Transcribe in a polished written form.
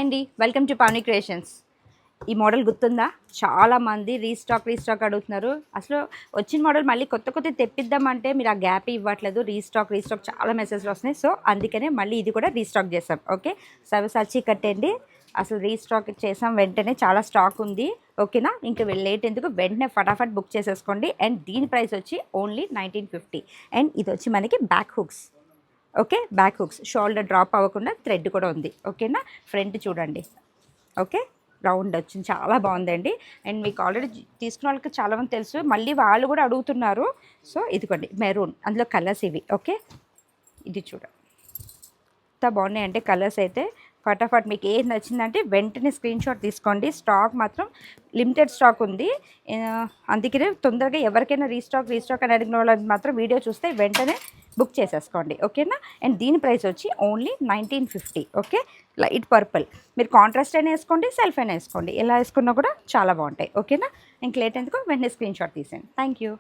అండి welcome to Pavani creations. ఈ model గుర్తుందా? చాలామంది రీస్టాక్ అడుగుతున్నారు. అసలు వచ్చిన మోడల్ మళ్ళీ కొత్త తెప్పిద్దామంటే మీరు ఆ గ్యాప్ ఇవ్వట్లేదు. రీస్టాక్ చాలా మెసేజ్లు వస్తున్నాయి. సో అందుకనే మళ్ళీ ఇది కూడా రీస్టాక్ చేసాం. ఓకే, సర్వసాచి కట్టండి. అసలు రీస్టాక్ చేసాం, వెంటనే చాలా స్టాక్ ఉంది. ఓకేనా, ఇంకా లేట్ ఎందుకు, వెంటనే ఫటాఫట్ బుక్ చేసేసుకోండి. అండ్ దీని ప్రైస్ వచ్చి ఓన్లీ 1950. అండ్ ఇది వచ్చి మనకి back hooks. Okay, back hooks, shoulder drop అవ్వకుండా థ్రెడ్ కూడా ఉంది. ఓకేనా, ఫ్రంట్ చూడండి. ఓకే, రౌండ్ వచ్చింది, చాలా బాగుందండి. అండ్ మీకు ఆల్రెడీ తీసుకున్న వాళ్ళకి చాలామంది తెలుసు, మళ్ళీ వాళ్ళు కూడా అడుగుతున్నారు. సో ఇదిగోండి మెరూన్, అందులో కలర్స్ ఇవి. ఓకే, ఇది చూడండి ఎంత బాగున్నాయంటే కలర్స్ అయితే. ఫటాఫట్ మీకు ఏది నచ్చిందంటే వెంటనే స్క్రీన్ షాట్ తీసుకోండి. స్టాక్ మాత్రం లిమిటెడ్ స్టాక్ ఉంది, అందుకనే తొందరగా ఎవరికైనా రీస్టాక్ అని అడిగిన వాళ్ళని మాత్రం వీడియో చూస్తే వెంటనే బుక్ చేసేసుకోండి. ఓకేనా, అండ్ దీని ప్రైస్ వచ్చి ఓన్లీ 1950. ఓకే, లైట్ పర్పుల్, మీరు కాంట్రాస్ట్ అయినా వేసుకోండి, సెల్ఫ్ అయినా వేసుకోండి, ఎలా వేసుకున్నా కూడా చాలా బాగుంటాయి. ఓకేనా, ఇంక లేట్ ఎందుకు, వెంటనే స్క్రీన్ షాట్ తీసేయండి. Thank you.